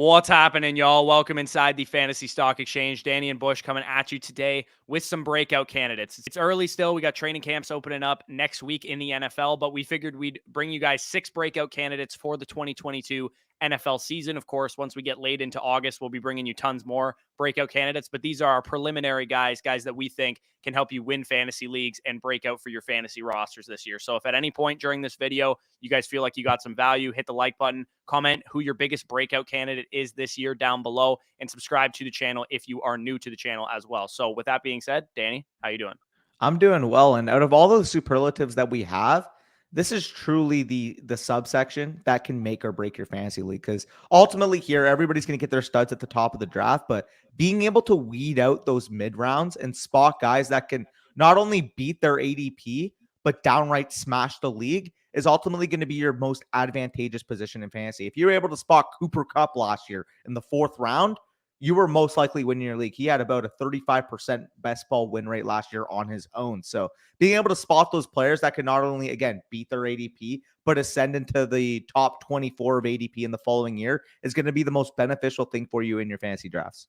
What's happening, y'all? Welcome inside the Fantasy Stock Exchange. Danny and Bush coming at you today with some breakout candidates. It's early still. We got training camps opening up next week in the NFL, but we figured we'd bring you guys 6 breakout candidates for the 2022 NFL season. Of course, once we get late into August, we'll be bringing you tons more breakout candidates, but these are our preliminary guys that we think can help you win fantasy leagues and break out for your fantasy rosters this year. So if at any point during this video, you guys feel like you got some value, hit the like button, comment who your biggest breakout candidate is this year down below, and subscribe to the channel if you are new to the channel as well. So with that being said, Danny, how you doing? I'm doing well. And out of all those superlatives that we have, this is truly the subsection that can make or break your fantasy league. Because ultimately here, everybody's going to get their studs at the top of the draft, but being able to weed out those mid rounds and spot guys that can not only beat their ADP, but downright smash the league is ultimately going to be your most advantageous position in fantasy. If you were able to spot Cooper Kupp last year in the 4th round, you were most likely winning your league. He had about a 35% best ball win rate last year on his own. So being able to spot those players that can not only, again, beat their ADP, but ascend into the top 24 of ADP in the following year is going to be the most beneficial thing for you in your fantasy drafts.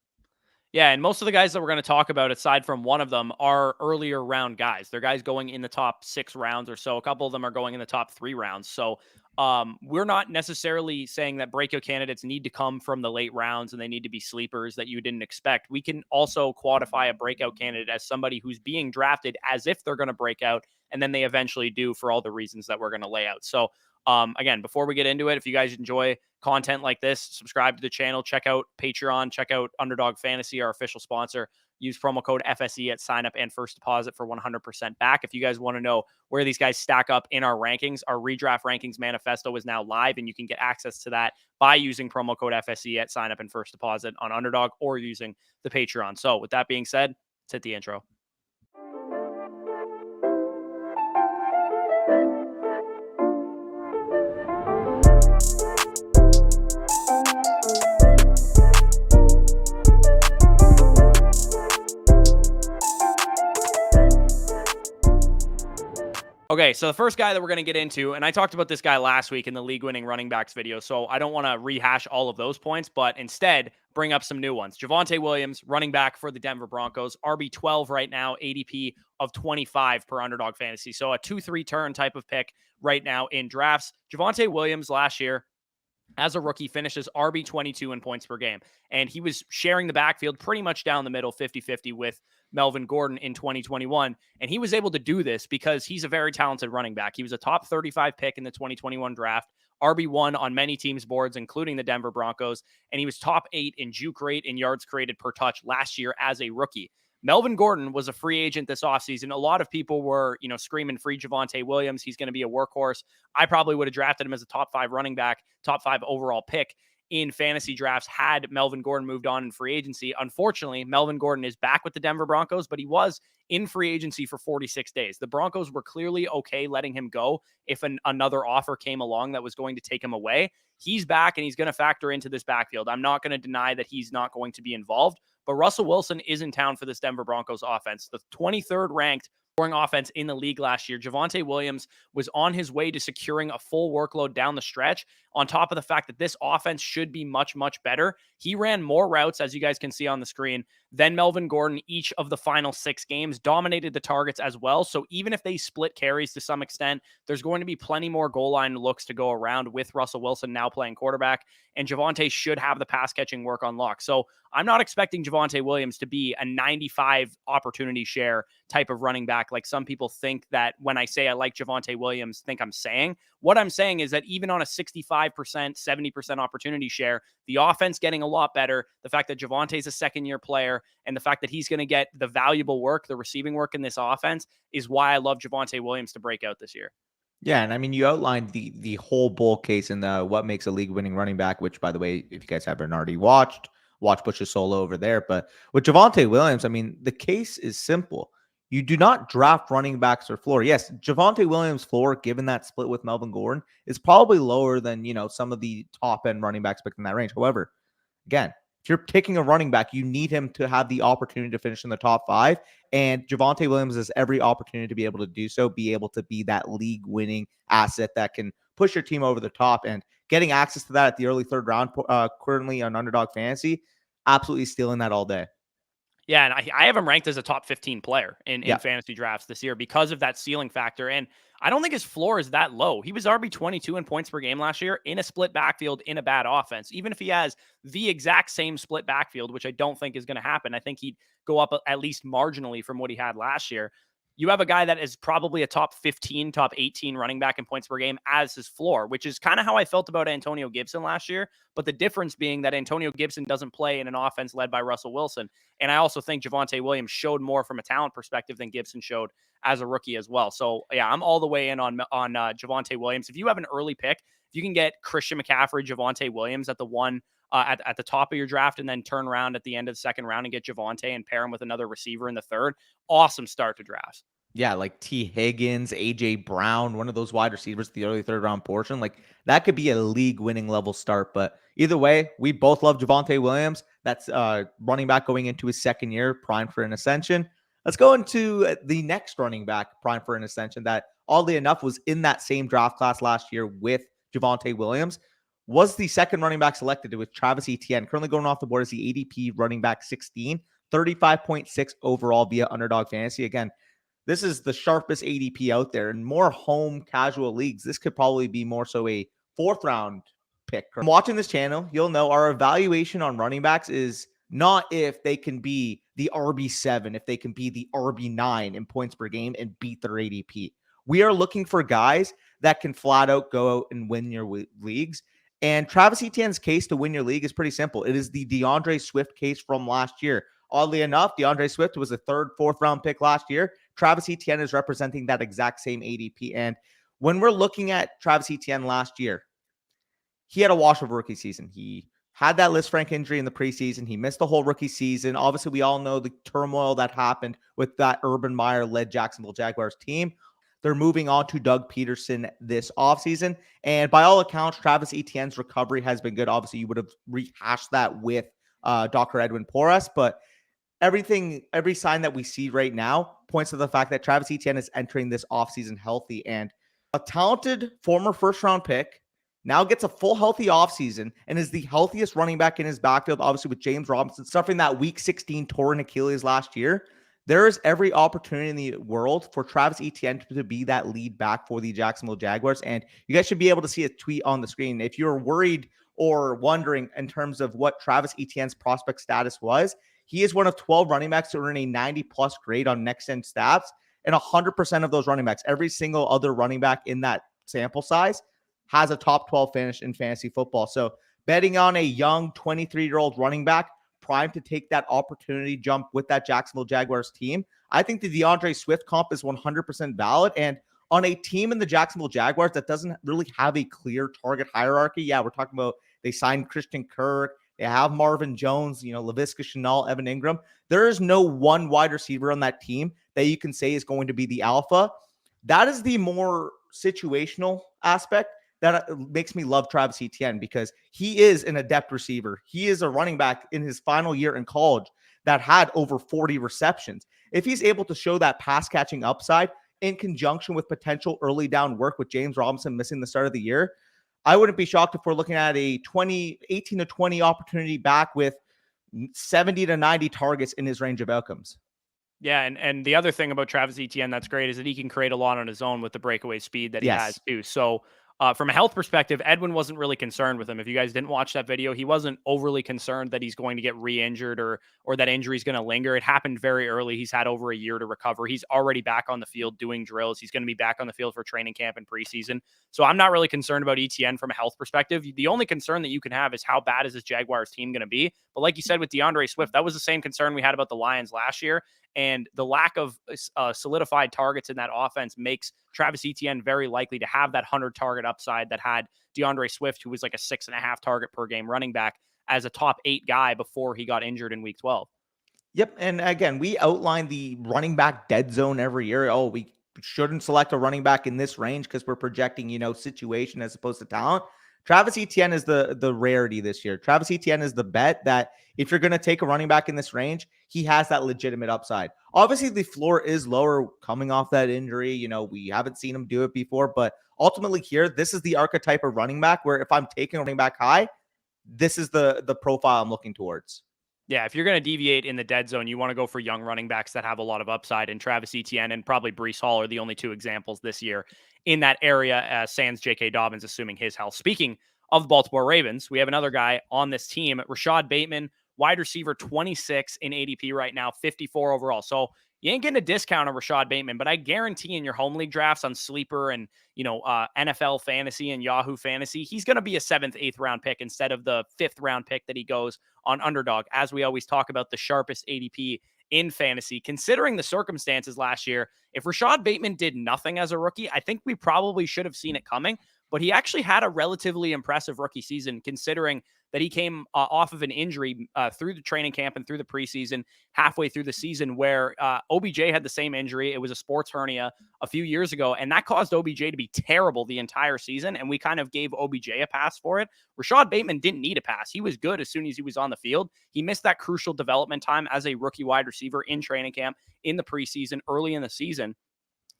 Yeah, and most of the guys that we're going to talk about, aside from one of them, are earlier round guys. They're guys going in the top 6 rounds or so. A couple of them are going in the top 3 rounds. So we're not necessarily saying that breakout candidates need to come from the late rounds and they need to be sleepers that you didn't expect. We can also quantify a breakout candidate as somebody who's being drafted as if they're going to break out, and then they eventually do for all the reasons that we're going to lay out. So again, before we get into it, if you guys enjoy content like this, subscribe to the channel, check out Patreon, check out Underdog Fantasy, our official sponsor. Use promo code FSE at sign up and first deposit for 100% back. If you guys want to know where these guys stack up in our rankings, our redraft rankings manifesto is now live, and you can get access to that by using promo code FSE at sign up and first deposit on Underdog or using the Patreon. So with that being said, let's hit the intro. Okay, so the first guy that we're going to get into, and I talked about this guy last week in the league-winning running backs video, so I don't want to rehash all of those points, but instead bring up some new ones. Javonte Williams, running back for the Denver Broncos, RB12 right now, ADP of 25 per Underdog Fantasy, so a 2-3 turn type of pick right now in drafts. Javonte Williams last year, as a rookie, finishes RB22 in points per game. And he was sharing the backfield pretty much down the middle, 50-50 with Melvin Gordon in 2021. And he was able to do this because he's a very talented running back. He was a top 35 pick in the 2021 draft, RB1 on many teams' boards, including the Denver Broncos. And he was top 8 in juke rate and yards created per touch last year as a rookie. Melvin Gordon was a free agent this offseason. A lot of people were, screaming free Javonte Williams. He's going to be a workhorse. I probably would have drafted him as a top 5 running back, top 5 overall pick in fantasy drafts had Melvin Gordon moved on in free agency. Unfortunately, Melvin Gordon is back with the Denver Broncos, but he was in free agency for 46 days. The Broncos were clearly okay letting him go if another offer came along that was going to take him away. He's back and he's going to factor into this backfield. I'm not going to deny that he's not going to be involved, but Russell Wilson is in town for this Denver Broncos offense. The 23rd ranked scoring offense in the league last year. Javonte Williams was on his way to securing a full workload down the stretch, on top of the fact that this offense should be much, much better. He ran more routes, as you guys can see on the screen, than Melvin Gordon each of the final 6 games, dominated the targets as well. So even if they split carries to some extent, there's going to be plenty more goal line looks to go around with Russell Wilson now playing quarterback, and Javonte should have the pass catching work on lock. So I'm not expecting Javonte Williams to be a 95 opportunity share type of running back like some people think that when I say I like Javonte Williams, think I'm saying. What I'm saying is that even on a 65%, 70% opportunity share, the offense getting a lot better, the fact that Javonte's a second-year player, and the fact that he's going to get the valuable work, the receiving work in this offense is why I love Javonte Williams to break out this year. Yeah, and I mean, you outlined the whole bull case in the what makes a league-winning running back, which, by the way, if you guys haven't already watch Bush's solo over there. But with Javonte Williams, I mean, the case is simple. You do not draft running backs or floor. Yes, Javonte Williams' floor, given that split with Melvin Gordon, is probably lower than, some of the top-end running backs picked in that range. However, again, if you're picking a running back, you need him to have the opportunity to finish in the top 5. And Javonte Williams has every opportunity to be able to do so, be able to be that league-winning asset that can push your team over the top. And getting access to that at the early third round, currently on Underdog Fantasy, absolutely stealing that all day. Yeah, and I have him ranked as a top 15 player in Yeah. fantasy drafts this year because of that ceiling factor. And I don't think his floor is that low. He was RB22 in points per game last year in a split backfield in a bad offense. Even if he has the exact same split backfield, which I don't think is going to happen, I think he'd go up at least marginally from what he had last year. You have a guy that is probably a top 15, top 18 running back in points per game as his floor, which is kind of how I felt about Antonio Gibson last year. But the difference being that Antonio Gibson doesn't play in an offense led by Russell Wilson. And I also think Javonte Williams showed more from a talent perspective than Gibson showed as a rookie as well. So yeah, I'm all the way in on Javonte Williams. If you have an early pick, if you can get Christian McCaffrey, Javonte Williams at the one at the top of your draft, and then turn around at the end of the second round and get Javonte and pair him with another receiver in the third, awesome start to drafts. Yeah, like T. Higgins, AJ Brown, one of those wide receivers, the early third round portion. Like that could be a league winning level start. But either way, we both love Javonte Williams. That's running back going into his second year, primed for an ascension. Let's go into the next running back, primed for an ascension, that oddly enough was in that same draft class last year with Javonte Williams. Was the second running back selected with Travis Etienne, currently going off the board as the ADP running back 16, 35.6 overall via Underdog Fantasy. Again, this is the sharpest ADP out there. In more home casual leagues, this could probably be more so a fourth round pick. From watching this channel, you'll know our evaluation on running backs is not if they can be the RB7, if they can be the RB9 in points per game and beat their ADP. We are looking for guys that can flat out go out and win your leagues. And Travis Etienne's case to win your league is pretty simple. It is the DeAndre Swift case from last year. Oddly enough, DeAndre Swift was a third, fourth round pick last year. Travis Etienne is representing that exact same ADP. And when we're looking at Travis Etienne last year, he had a wash of rookie season. He had that Lisfranc injury in the preseason. He missed the whole rookie season. Obviously, we all know the turmoil that happened with that Urban Meyer-led Jacksonville Jaguars team. They're moving on to Doug Peterson this offseason. And by all accounts, Travis Etienne's recovery has been good. Obviously, you would have rehashed that with Dr. Edwin Porras, but every sign that we see right now points to the fact that Travis Etienne is entering this offseason healthy, and a talented former first-round pick now gets a full healthy offseason and is the healthiest running back in his backfield, obviously with James Robinson suffering that week 16 torn Achilles last year. There is every opportunity in the world for Travis Etienne to be that lead back for the Jacksonville Jaguars, and you guys should be able to see a tweet on the screen. If you're worried or wondering in terms of what Travis Etienne's prospect status was, he is one of 12 running backs to earn a 90-plus grade on Next Gen Stats, and 100% of those running backs, every single other running back in that sample size, has a top 12 finish in fantasy football. So betting on a young 23-year-old running back primed to take that opportunity jump with that Jacksonville Jaguars team, I think the DeAndre Swift comp is 100% valid. And on a team in the Jacksonville Jaguars that doesn't really have a clear target hierarchy, yeah, we're talking about they signed Christian Kirk, they have Marvin Jones, Laviska Shenault, Evan Ingram. There is no one wide receiver on that team that you can say is going to be the alpha. That is the more situational aspect that makes me love Travis Etienne, because he is an adept receiver. He is a running back in his final year in college that had over 40 receptions. If he's able to show that pass catching upside in conjunction with potential early down work with James Robinson missing the start of the year, I wouldn't be shocked if we're looking at a 18 to 20 opportunity back with 70 to 90 targets in his range of outcomes. Yeah, and the other thing about Travis Etienne that's great is that he can create a lot on his own with the breakaway speed that he has too. So from a health perspective, Edwin wasn't really concerned with him. If you guys didn't watch that video, he wasn't overly concerned that he's going to get re-injured or that injury is going to linger. It happened very early. He's had over a year to recover. He's already back on the field doing drills. He's going to be back on the field for training camp and preseason. So I'm not really concerned about Etienne from a health perspective. The only concern that you can have is how bad is this Jaguars team going to be? But like you said with DeAndre Swift, that was the same concern we had about the Lions last year. And the lack of solidified targets in that offense makes Travis Etienne very likely to have that 100 target upside that had DeAndre Swift, who was like a 6.5 target per game running back, as a top 8 guy before he got injured in week 12. Yep. And again, we outline the running back dead zone every year. Oh, we shouldn't select a running back in this range because we're projecting, situation as opposed to talent. Travis Etienne is the rarity this year. Travis Etienne is the bet that if you're going to take a running back in this range, he has that legitimate upside. Obviously, the floor is lower coming off that injury. We haven't seen him do it before, but ultimately here, this is the archetype of running back where if I'm taking a running back high, this is the profile I'm looking towards. Yeah, if you're going to deviate in the dead zone, you want to go for young running backs that have a lot of upside. And Travis Etienne and probably Breece Hall are the only two examples this year in that area, sans J.K. Dobbins, assuming his health. Speaking of the Baltimore Ravens, we have another guy on this team, Rashod Bateman, wide receiver 26 in ADP right now, 54 overall. So you ain't getting a discount on Rashod Bateman, but I guarantee in your home league drafts on Sleeper and NFL Fantasy and Yahoo Fantasy, he's going to be a 7th, 8th round pick instead of the 5th round pick that he goes on Underdog. As we always talk about, the sharpest ADP in fantasy. Considering the circumstances last year, if Rashod Bateman did nothing as a rookie, I think we probably should have seen it coming. But he actually had a relatively impressive rookie season, considering that he came off of an injury through the training camp and through the preseason, halfway through the season, where OBJ had the same injury. It was a sports hernia a few years ago, and that caused OBJ to be terrible the entire season, and we kind of gave OBJ a pass for it. Rashod Bateman didn't need a pass. He was good as soon as he was on the field. He missed that crucial development time as a rookie wide receiver in training camp, in the preseason, early in the season.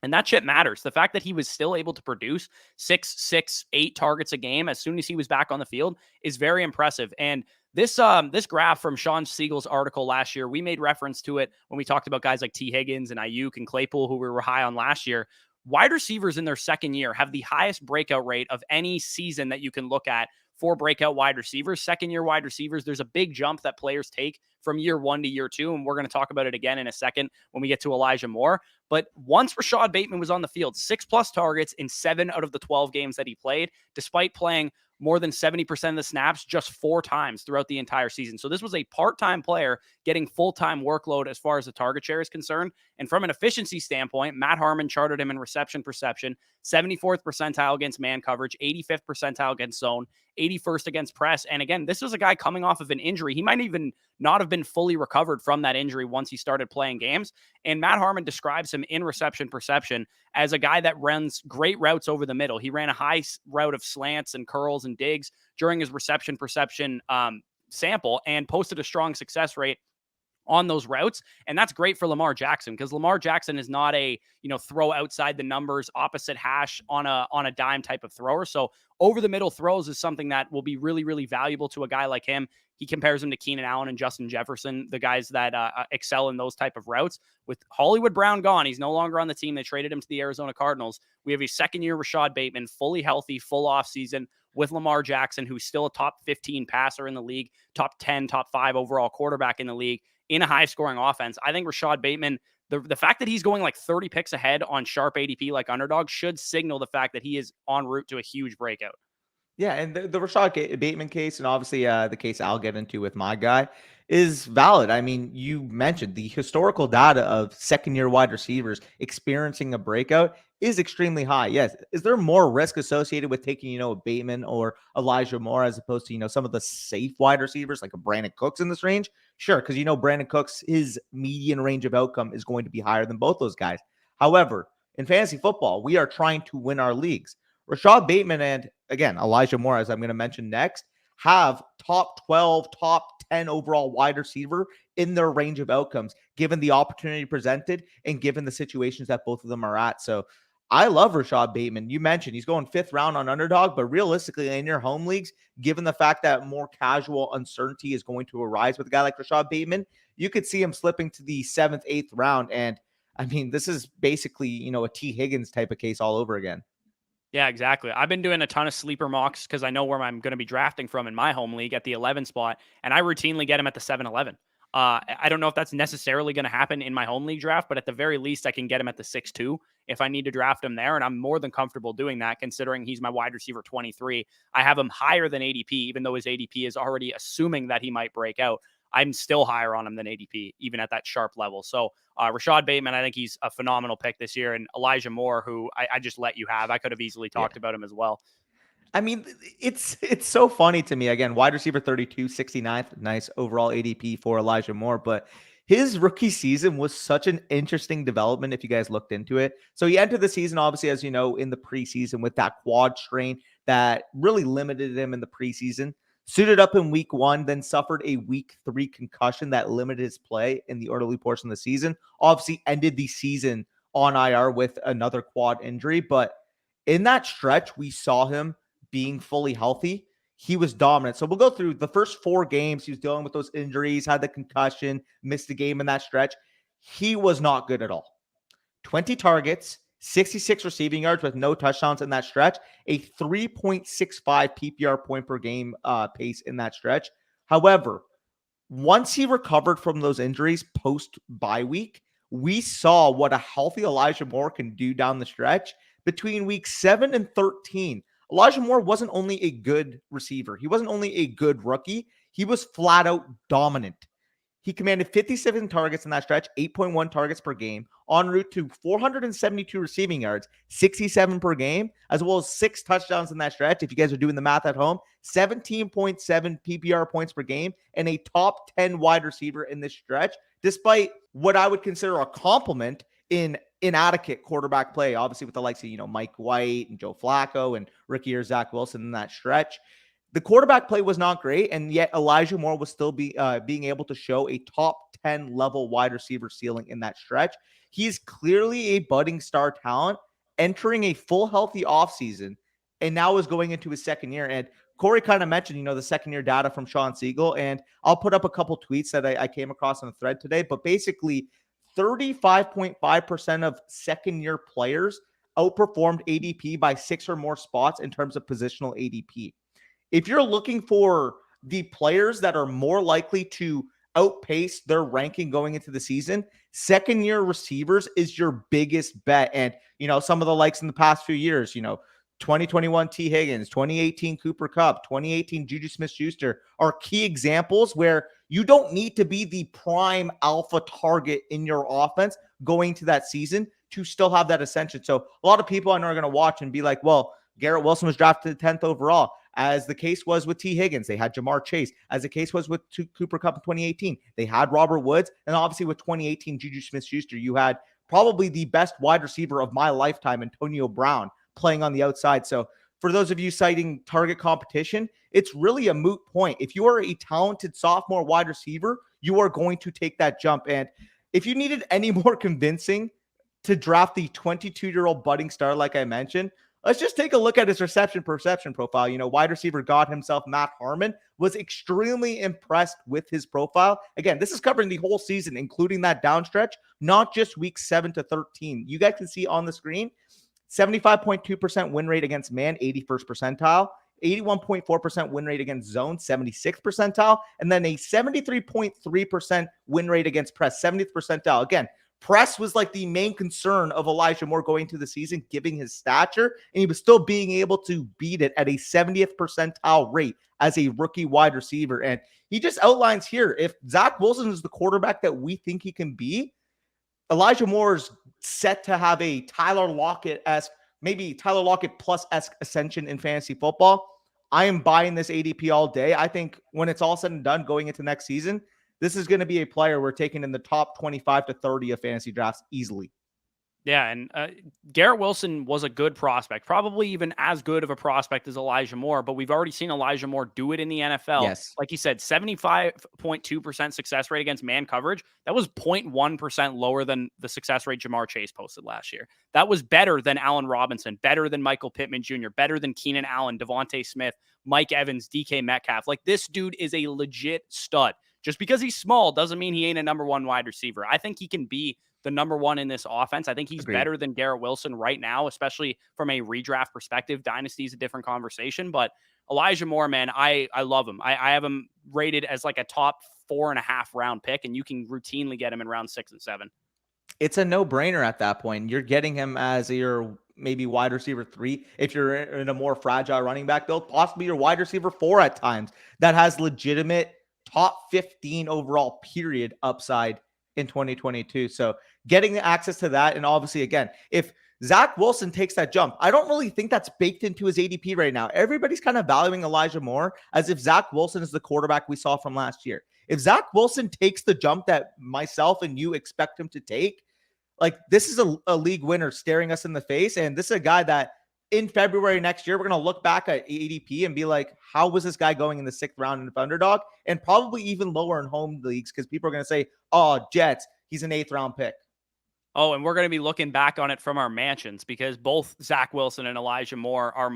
And that shit matters. The fact that he was still able to produce 6, 8 targets a game as soon as he was back on the field is very impressive. And this graph from Sean Siegel's article last year, we made reference to it when we talked about guys like T. Higgins and Ayuk and Claypool, who we were high on last year. Wide receivers in their second year have the highest breakout rate of any season that you can look at for breakout wide receivers. Second-year wide receivers, there's a big jump that players take from year 1 to year 2, and we're going to talk about it again in a second when we get to Elijah Moore. But once Rashod Bateman was on the field, 6+ targets in 7 out of the 12 games that he played, despite playing more than 70% of the snaps just 4 times throughout the entire season. So this was a part-time player getting full-time workload as far as the target share is concerned. And from an efficiency standpoint, Matt Harmon charted him in reception perception, 74th percentile against man coverage, 85th percentile against zone, 81st against press. And again, this was a guy coming off of an injury. He might even not have been fully recovered from that injury once he started playing games. And Matt Harmon describes him in reception perception as a guy that runs great routes over the middle. He ran a high route of slants and curls and digs during his reception perception sample and posted a strong success rate on those routes. And that's great for Lamar Jackson, because Lamar Jackson is not a, throw outside the numbers, opposite hash on a dime type of thrower. So over the middle throws is something that will be really, really valuable to a guy like him. He compares him to Keenan Allen and Justin Jefferson, the guys that excel in those type of routes. With Hollywood Brown gone, he's no longer on the team. They traded him to the Arizona Cardinals. We have a second-year Rashod Bateman, fully healthy, full offseason with Lamar Jackson, who's still a top 15 passer in the league, top 10, top 5 overall quarterback in the league, in a high-scoring offense. I think Rashod Bateman, the fact that he's going like 30 picks ahead on sharp ADP like Underdog should signal the fact that he is en route to a huge breakout. Yeah, and the Rashod Bateman case, and obviously the case I'll get into with my guy, is valid. I mean, you mentioned the historical data of second-year wide receivers experiencing a breakout is extremely high. Yes. Is there more risk associated with taking, a Bateman or Elijah Moore as opposed to, some of the safe wide receivers like a Brandon Cooks in this range? Sure, because, Brandon Cooks, his median range of outcome is going to be higher than both those guys. However, in fantasy football, we are trying to win our leagues. Rashod Bateman and, again, Elijah Moore, as I'm going to mention next, have top 12, top 10 overall wide receiver in their range of outcomes, given the opportunity presented and given the situations that both of them are at. So I love Rashod Bateman. You mentioned he's going 5th round on Underdog, but realistically in your home leagues, given the fact that more casual uncertainty is going to arise with a guy like Rashod Bateman, you could see him slipping to the 7th, 8th round. And I mean, this is basically, a T. Higgins type of case all over again. Yeah, exactly. I've been doing a ton of sleeper mocks because I know where I'm going to be drafting from in my home league at the 11 spot, and I routinely get him at the 7-11. I don't know if that's necessarily going to happen in my home league draft, but at the very least, I can get him at the 6-2 if I need to draft him there, and I'm more than comfortable doing that considering he's my wide receiver 23. I have him higher than ADP, even though his ADP is already assuming that he might break out. I'm still higher on him than ADP, even at that sharp level. So Rashod Bateman, I think he's a phenomenal pick this year. And Elijah Moore, who I just let you have. I could have easily talked about him as well. I mean, it's so funny to me. Again, wide receiver 32, 69th. Nice overall ADP for Elijah Moore. But his rookie season was such an interesting development if you guys looked into it. So he entered the season, obviously, as you know, in the preseason with that quad strain that really limited him in the preseason. Suited up in week 1, then suffered a week 3 concussion that limited his play in the early portion of the season. Obviously ended the season on IR with another quad injury, but In that stretch, we saw him being fully healthy. He was dominant. So we'll go through the first 4 games. He was dealing with those injuries, had the concussion, missed a game in that stretch. He was not good at all. 20 targets, 66 receiving yards with no touchdowns in that stretch, a 3.65 PPR point per game pace in that stretch. However, once he recovered from those injuries post bye week, we saw what a healthy Elijah Moore can do down the stretch. Between week 7 and 13, Elijah Moore wasn't only a good receiver, he wasn't only a good rookie, he was flat out dominant. He commanded 57 targets in that stretch, 8.1 targets per game, en route to 472 receiving yards, 67 per game, as well as 6 touchdowns in that stretch. If you guys are doing the math at home, 17.7 PPR points per game, and a top 10 wide receiver in this stretch, despite what I would consider a compliment in inadequate quarterback play, obviously with the likes of, Mike White and Joe Flacco and rookie year Zach Wilson in that stretch. The quarterback play was not great, and yet Elijah Moore was still being able to show a top 10 level wide receiver ceiling in that stretch. He's clearly a budding star talent entering a full healthy offseason, and now is going into his second year. And Corey kind of mentioned, the second year data from Sean Siegel, and I'll put up a couple tweets that I came across on the thread today, but basically 35.5% of second year players outperformed ADP by 6 or more spots in terms of positional ADP. If you're looking for the players that are more likely to outpace their ranking going into the season, second-year receivers is your biggest bet. And, some of the likes in the past few years, 2021 T. Higgins, 2018 Cooper Kupp, 2018 Juju Smith-Schuster are key examples where you don't need to be the prime alpha target in your offense going to that season to still have that ascension. So a lot of people I know are going to watch and be like, well, Garrett Wilson was drafted 10th overall. As the case was with T. Higgins, they had Jamar Chase. As the case was with Cooper Kupp in 2018, they had Robert Woods. And obviously with 2018 Juju Smith-Schuster, you had probably the best wide receiver of my lifetime, Antonio Brown, playing on the outside. So for those of you citing target competition, it's really a moot point. If you are a talented sophomore wide receiver, you are going to take that jump. And if you needed any more convincing to draft the 22-year-old budding star, like I mentioned, let's just take a look at his reception perception profile. Wide receiver god himself, Matt Harmon, was extremely impressed with his profile. Again, this is covering the whole season, including that downstretch, not just week 7 to 13. You guys can see on the screen, 75.2% win rate against man, 81st percentile. 81.4% win rate against zone, 76th percentile. And then a 73.3% win rate against press, 70th percentile. Again, press was like the main concern of Elijah Moore going into the season, given his stature, and he was still being able to beat it at a 70th percentile rate as a rookie wide receiver. And he just outlines here, if Zach Wilson is the quarterback that we think he can be, Elijah Moore's set to have a Tyler Lockett-esque, maybe Tyler Lockett plus-esque ascension in fantasy football. I am buying this ADP all day. I think when it's all said and done going into next season, this is going to be a player we're taking in the top 25 to 30 of fantasy drafts easily. Yeah, and Garrett Wilson was a good prospect, probably even as good of a prospect as Elijah Moore, but we've already seen Elijah Moore do it in the NFL. Yes. Like you said, 75.2% success rate against man coverage. That was 0.1% lower than the success rate Jamar Chase posted last year. That was better than Allen Robinson, better than Michael Pittman Jr., better than Keenan Allen, Devontae Smith, Mike Evans, DK Metcalf. Like, this dude is a legit stud. Just because he's small doesn't mean he ain't a number one wide receiver. I think he can be the number one in this offense. I think he's Agreed. better than Garrett Wilson right now, especially from a redraft perspective. Dynasty is a different conversation, but Elijah Moore, man, I love him. I have him rated as like a top 4.5 round pick, and you can routinely get him in round 6 and 7. It's a no-brainer at that point. You're getting him as your maybe wide receiver 3 if you're in a more fragile running back build, possibly your wide receiver 4 at times that has legitimate top 15 overall period upside in 2022. So getting the access to that, and obviously, again, if Zach Wilson takes that jump, I don't really think that's baked into his ADP right now. Everybody's kind of valuing Elijah Moore as if Zach Wilson is the quarterback we saw from last year. If Zach Wilson takes the jump that myself and you expect him to take, like, this is a league winner staring us in the face. And this is a guy that in February next year, we're going to look back at ADP and be like, how was this guy going in the 6th round in underdog? And probably even lower in home leagues, because people are going to say, oh, Jets, he's an 8th round pick. Oh, and we're going to be looking back on it from our mansions because both Zach Wilson and Elijah Moore are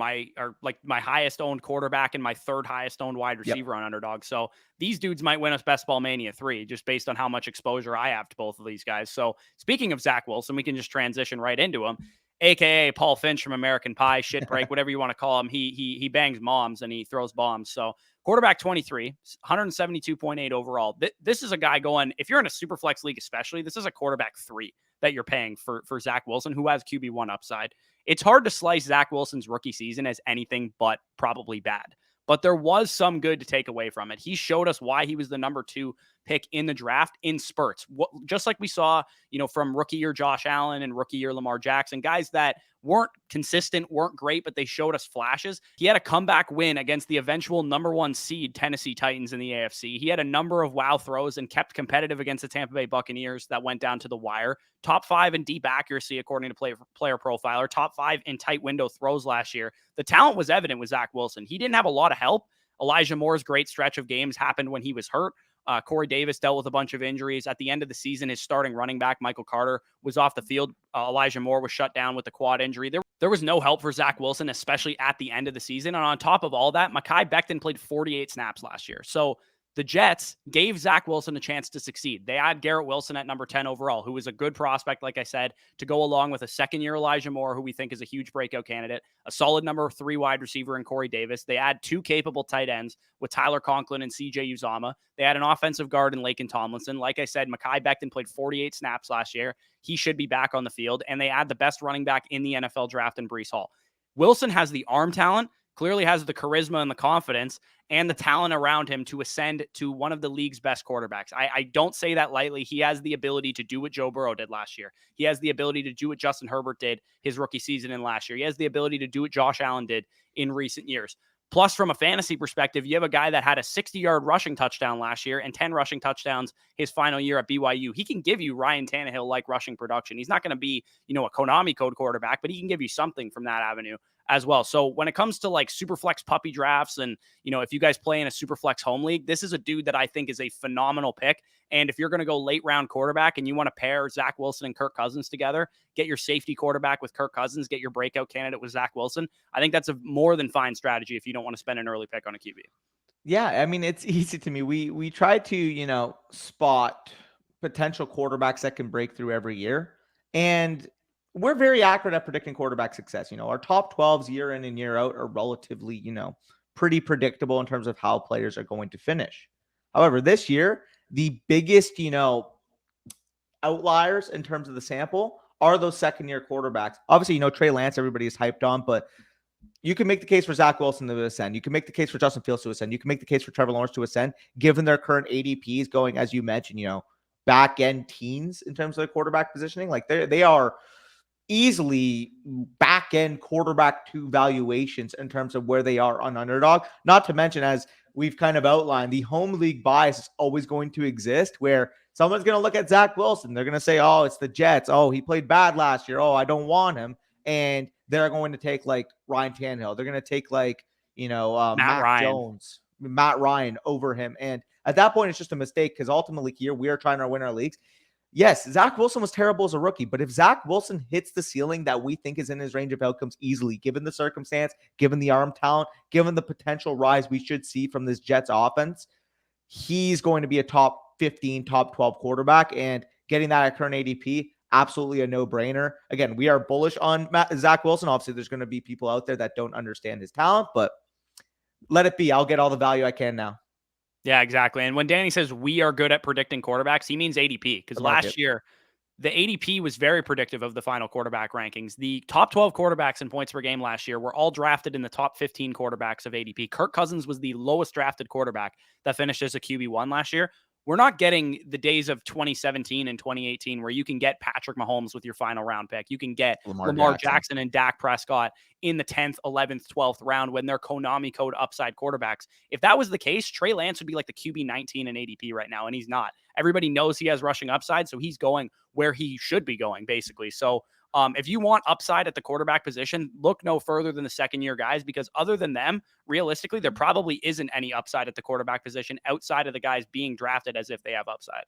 like my highest owned quarterback and my third highest owned wide Yep. receiver on Underdog. So these dudes might win us Best Ball Mania 3 just based on how much exposure I have to both of these guys. So speaking of Zach Wilson, we can just transition right into him, aka Paul Finch from American Pie, shit break, whatever you want to call him. He bangs moms and he throws bombs. So quarterback 23, 172.8 overall. This is a guy going, if you're in a super flex league, especially, this is a quarterback 3 that you're paying for Zach Wilson, who has QB1 upside. It's hard to slice Zach Wilson's rookie season as anything but probably bad. But there was some good to take away from it. He showed us why he was the number 2 pick in the draft in spurts. Just like we saw, from rookie year Josh Allen and rookie year Lamar Jackson, guys that weren't consistent, weren't great, but they showed us flashes. He had a comeback win against the eventual number 1 seed Tennessee Titans in the AFC. He had a number of wow throws and kept competitive against the Tampa Bay Buccaneers that went down to the wire. Top 5 in deep accuracy, according to player profiler. Top 5 in tight window throws last year. The talent was evident with Zach Wilson. He didn't have a lot of help. Elijah Moore's great stretch of games happened when he was hurt. Corey Davis dealt with a bunch of injuries. At the end of the season, his starting running back, Michael Carter, was off the field. Elijah Moore was shut down with the quad injury. There was no help for Zach Wilson, especially at the end of the season. And on top of all that, Mekhi Becton played 48 snaps last year. So the Jets gave Zach Wilson a chance to succeed. They had Garrett Wilson at number 10 overall, who was a good prospect, like I said, to go along with a second-year Elijah Moore, who we think is a huge breakout candidate, a solid number 3 wide receiver in Corey Davis. They add 2 capable tight ends with Tyler Conklin and CJ Uzama. They had an offensive guard in Laken Tomlinson. Like I said, Mekhi Becton played 48 snaps last year. He should be back on the field. And they add the best running back in the NFL draft in Breece Hall. Wilson has the arm talent, clearly has the charisma and the confidence and the talent around him to ascend to one of the league's best quarterbacks. I don't say that lightly. He has the ability to do what Joe Burrow did last year. He has the ability to do what Justin Herbert did his rookie season in last year. He has the ability to do what Josh Allen did in recent years. Plus, from a fantasy perspective, you have a guy that had a 60-yard rushing touchdown last year and 10 rushing touchdowns his final year at BYU. He can give you Ryan Tannehill-like rushing production. He's not going to be, a Konami code quarterback, but he can give you something from that avenue as well. So when it comes to like super flex puppy drafts and, if you guys play in a super flex home league, this is a dude that I think is a phenomenal pick. And if you're going to go late round quarterback and you want to pair Zach Wilson and Kirk Cousins together, get your safety quarterback with Kirk Cousins, get your breakout candidate with Zach Wilson, I think that's a more than fine strategy if you don't want to spend an early pick on a QB. Yeah, I mean, it's easy to me. We try to, spot potential quarterbacks that can break through every year. And we're very accurate at predicting quarterback success. Our top 12s year in and year out are relatively, pretty predictable in terms of how players are going to finish. However, this year, the biggest, outliers in terms of the sample are those second-year quarterbacks. Obviously, Trey Lance, everybody is hyped on, but you can make the case for Zach Wilson to ascend. You can make the case for Justin Fields to ascend. You can make the case for Trevor Lawrence to ascend, given their current ADPs going, as you mentioned, back end teens in terms of their quarterback positioning. Like they are easily back end quarterback 2 valuations in terms of where they are on Underdog. Not to mention, as we've kind of outlined, the home league bias is always going to exist where someone's going to look at Zach Wilson. They're going to say, oh, it's the Jets. Oh, he played bad last year. Oh, I don't want him. And they're going to take like Ryan Tannehill. They're going to take like, Matt Jones, Matt Ryan over him. And at that point, it's just a mistake because ultimately here we are trying to win our leagues. Yes, Zach Wilson was terrible as a rookie, but if Zach Wilson hits the ceiling that we think is in his range of outcomes easily, given the circumstance, given the arm talent, given the potential rise we should see from this Jets offense, he's going to be a top 15, top 12 quarterback. And getting that at current ADP, absolutely a no-brainer. Again, we are bullish on Zach Wilson. Obviously, there's going to be people out there that don't understand his talent, but let it be. I'll get all the value I can now. Yeah, exactly. And when Danny says we are good at predicting quarterbacks, he means ADP, because last year the ADP was very predictive of the final quarterback rankings. The top 12 quarterbacks in points per game last year were all drafted in the top 15 quarterbacks of ADP. Kirk Cousins was the lowest drafted quarterback that finished as a QB1 last year. We're not getting the days of 2017 and 2018 where you can get Patrick Mahomes with your final round pick. You can get Lamar Jackson and Dak Prescott in the 10th, 11th, 12th round when they're Konami code upside quarterbacks. If that was the case, Trey Lance would be like the QB 19 in ADP right now, and he's not. Everybody knows he has rushing upside, so he's going where he should be going, basically. So if you want upside at the quarterback position, look no further than the second-year guys, because other than them, realistically, there probably isn't any upside at the quarterback position outside of the guys being drafted as if they have upside.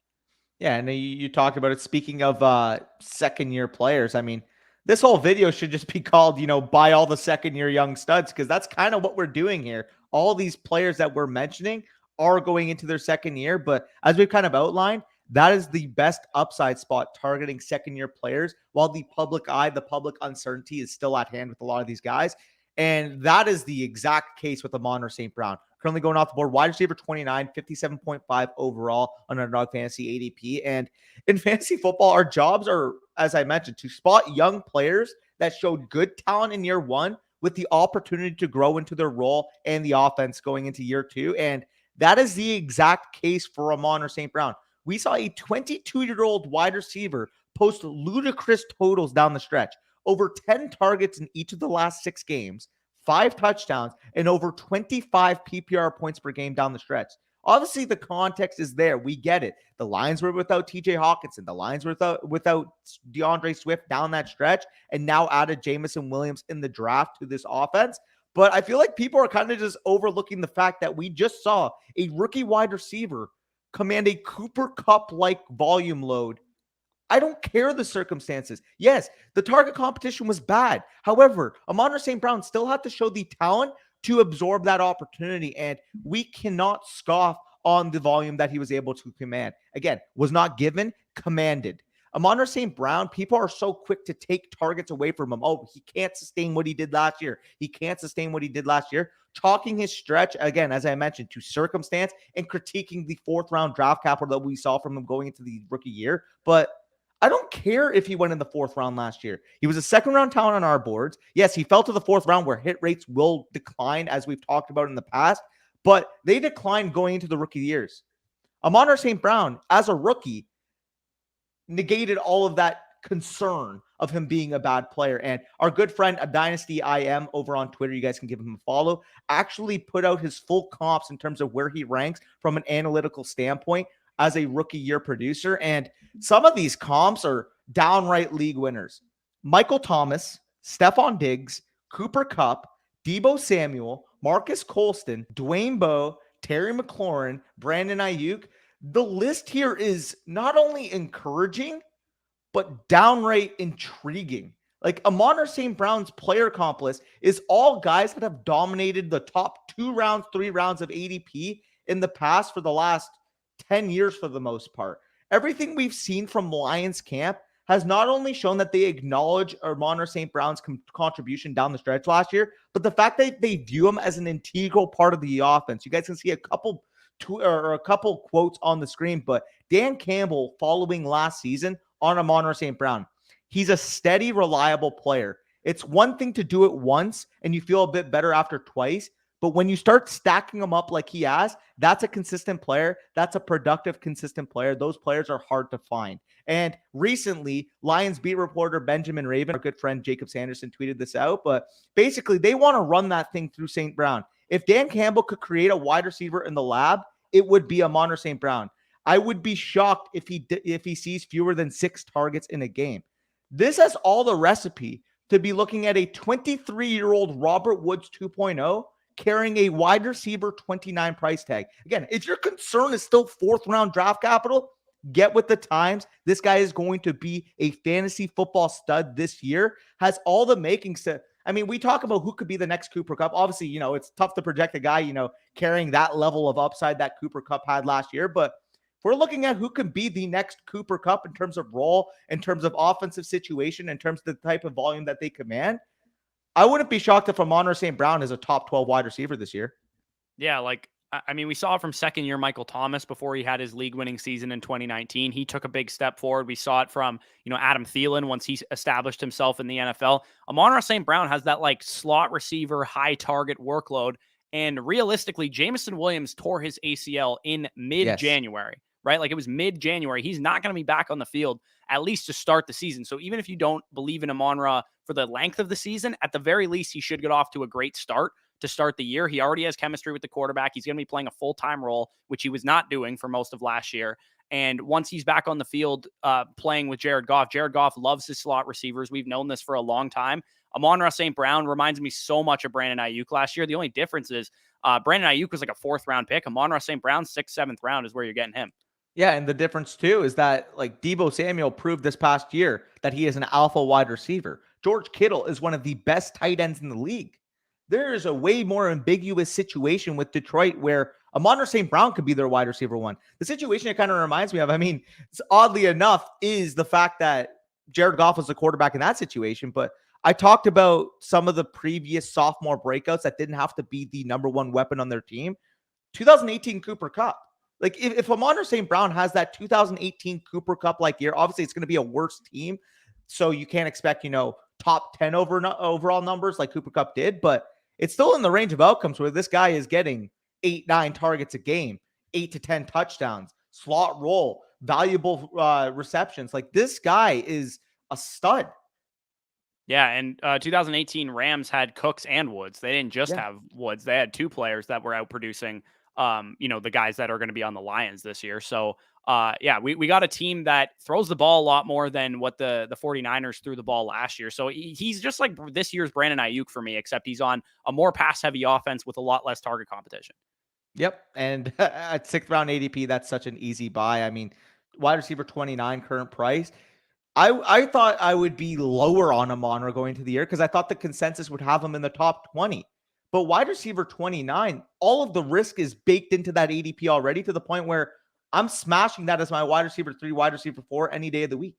Yeah, and you talked about it. Speaking of second-year players, I mean, this whole video should just be called, buy all the second-year young studs, because that's kind of what we're doing here. All these players that we're mentioning are going into their second year, but as we've kind of outlined, that is the best upside spot targeting second-year players, while the public eye, the public uncertainty is still at hand with a lot of these guys. And that is the exact case with Amon-Ra St. Brown. Currently going off the board, wide receiver 29, 57.5 overall on Underdog Fantasy ADP. And in fantasy football, our jobs are, as I mentioned, to spot young players that showed good talent in year one with the opportunity to grow into their role and the offense going into year two. And that is the exact case for Amon-Ra St. Brown. We saw a 22-year-old wide receiver post ludicrous totals down the stretch. Over 10 targets in each of the last 6 games, 5 touchdowns, and over 25 PPR points per game down the stretch. Obviously, the context is there. We get it. The Lions were without TJ Hawkinson. The Lions were without DeAndre Swift down that stretch, and now added Jamison Williams in the draft to this offense. But I feel like people are kind of just overlooking the fact that we just saw a rookie wide receiver command a Cooper Kupp-like volume load. I don't care the circumstances. Yes, the target competition was bad. However, Amon-Ra St. Brown still had to show the talent to absorb that opportunity, and we cannot scoff on the volume that he was able to command. Again, was not given, commanded. Amon-Ra St. Brown, people are so quick to take targets away from him. Oh, he can't sustain what he did last year. He can't sustain what he did last year. Chalking his stretch, again, as I mentioned, to circumstance and critiquing the 4th-round draft capital that we saw from him going into the rookie year. But I don't care if he went in the 4th round last year. He was a 2nd-round talent on our boards. Yes, he fell to the 4th round where hit rates will decline, as we've talked about in the past, but they declined going into the rookie years. Amon-Ra St. Brown, as a rookie, negated all of that concern of him being a bad player. And our good friend, a Dynasty IM over on Twitter, you guys can give him a follow, actually put out his full comps in terms of where he ranks from an analytical standpoint as a rookie year producer. And some of these comps are downright league winners. Michael Thomas, Stephon Diggs, Cooper Kupp, Deebo Samuel, Marcus Colston, Dwayne Bowe, Terry McLaurin, Brandon Ayuk. The list here is not only encouraging, but downright intriguing. Like, Amon-Ra St. Brown's player comp list is all guys that have dominated the top 2 rounds, 3 rounds of ADP in the past for the last 10 years for the most part. Everything we've seen from Lions camp has not only shown that they acknowledge Amon-Ra St. Brown's contribution down the stretch last year, but the fact that they view him as an integral part of the offense. You guys can see a couple quotes on the screen, but Dan Campbell, following last season on Amon-Ra St. Brown, he's a steady, reliable player. It's one thing to do it once and you feel a bit better after twice, but when you start stacking them up like he has, that's a consistent player. That's a productive, consistent player. Those players are hard to find. And recently, Lions beat reporter Benjamin Raven, our good friend Jacob Sanderson, tweeted this out. But basically, they want to run that thing through St. Brown. If Dan Campbell could create a wide receiver in the lab, it would be Amon-Ra St. Brown. I would be shocked if he sees fewer than 6 targets in a game. This has all the recipe to be looking at a 23-year-old Robert Woods 2.0 carrying a wide receiver 29 price tag. Again, if your concern is still 4th round draft capital, get with the times. This guy is going to be a fantasy football stud this year. Has all the makings to, I mean, we talk about who could be the next Cooper Kupp. Obviously, it's tough to project a guy, carrying that level of upside that Cooper Kupp had last year. But if we're looking at who could be the next Cooper Kupp in terms of role, in terms of offensive situation, in terms of the type of volume that they command, I wouldn't be shocked if Amon-Ra St. Brown is a top 12 wide receiver this year. Yeah, I mean, we saw it from 2nd-year Michael Thomas before he had his league-winning season in 2019. He took a big step forward. We saw it from, Adam Thielen once he established himself in the NFL. Amon-Ra St. Brown has that, slot receiver, high target workload. And realistically, Jamison Williams tore his ACL in mid-January, right? It was mid-January. He's not going to be back on the field, at least to start the season. So even if you don't believe in Amon-Ra for the length of the season, at the very least, he should get off to a great start to start the year. He already has chemistry with the quarterback. He's going to be playing a full-time role, which he was not doing for most of last year. And once he's back on the field playing with Jared Goff loves his slot receivers. We've known this for a long time. Amon-Ra St. Brown reminds me so much of Brandon Ayuk last year. The only difference is Brandon Ayuk was like a 4th round pick. Amon-Ra St. Brown, 6th, 7th round is where you're getting him. Yeah, and the difference too is that like Deebo Samuel proved this past year that he is an alpha wide receiver. George Kittle is one of the best tight ends in the league. There is a way more ambiguous situation with Detroit where Amon-Ra St. Brown could be their wide receiver one. The situation it kind of reminds me of, I mean, oddly enough, is the fact that Jared Goff was the quarterback in that situation. But I talked about some of the previous sophomore breakouts that didn't have to be the number one weapon on their team. 2018 Cooper Kupp. Like if Amon-Ra St. Brown has that 2018 Cooper Kupp like year, obviously it's going to be a worse team. So you can't expect, top 10 overall numbers like Cooper Kupp did, but it's still in the range of outcomes where this guy is getting 8-9 targets a game, 8 to 10 touchdowns, slot role, valuable receptions. Like this guy is a stud. Yeah, and 2018 Rams had Cooks and Woods. They didn't just have Woods. They had two players that were outproducing, the guys that are going to be on the Lions this year. So, we got a team that throws the ball a lot more than what the 49ers threw the ball last year. So he's just like this year's Brandon Ayuk for me, except he's on a more pass-heavy offense with a lot less target competition. Yep, and at 6th round ADP, that's such an easy buy. I mean, wide receiver 29 current price. I thought I would be lower on Amon-Ra going to the year because I thought the consensus would have him in the top 20. But wide receiver 29, all of the risk is baked into that ADP already to the point where I'm smashing that as my wide receiver 3, wide receiver 4 any day of the week.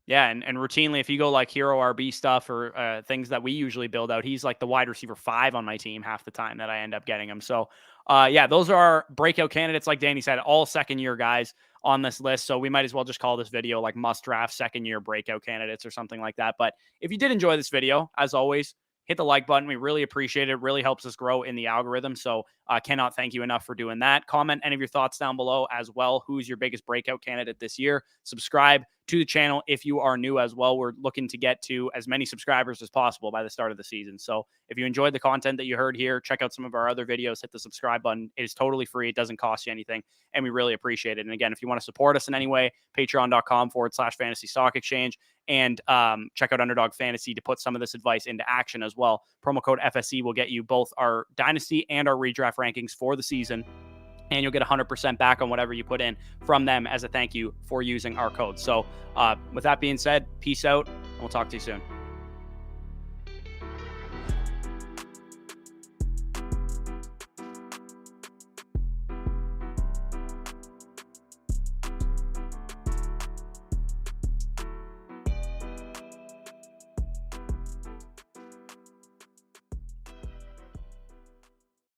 Yeah, and routinely, if you go like hero RB stuff or things that we usually build out, he's like the wide receiver 5 on my team half the time that I end up getting him. So, those are our breakout candidates. Like Danny said, all second-year guys on this list. So we might as well just call this video like must draft second-year breakout candidates or something like that. But if you did enjoy this video, as always, hit the like button. We really appreciate it. It really helps us grow in the algorithm. So cannot thank you enough for doing that. Comment any of your thoughts down below as well. Who's your biggest breakout candidate this year? Subscribe to the channel if you are new as well. We're looking to get to as many subscribers as possible by the start of the season. So if you enjoyed the content that you heard here, check out some of our other videos. Hit the subscribe button. It is totally free. It doesn't cost you anything. And we really appreciate it. And again, if you want to support us in any way, patreon.com/fantasy stock exchange. And check out Underdog Fantasy to put some of this advice into action as well. Promo code FSE will get you both our Dynasty and our redraft rankings for the season. And you'll get 100% back on whatever you put in from them as a thank you for using our code. So with that being said, peace out, and we'll talk to you soon.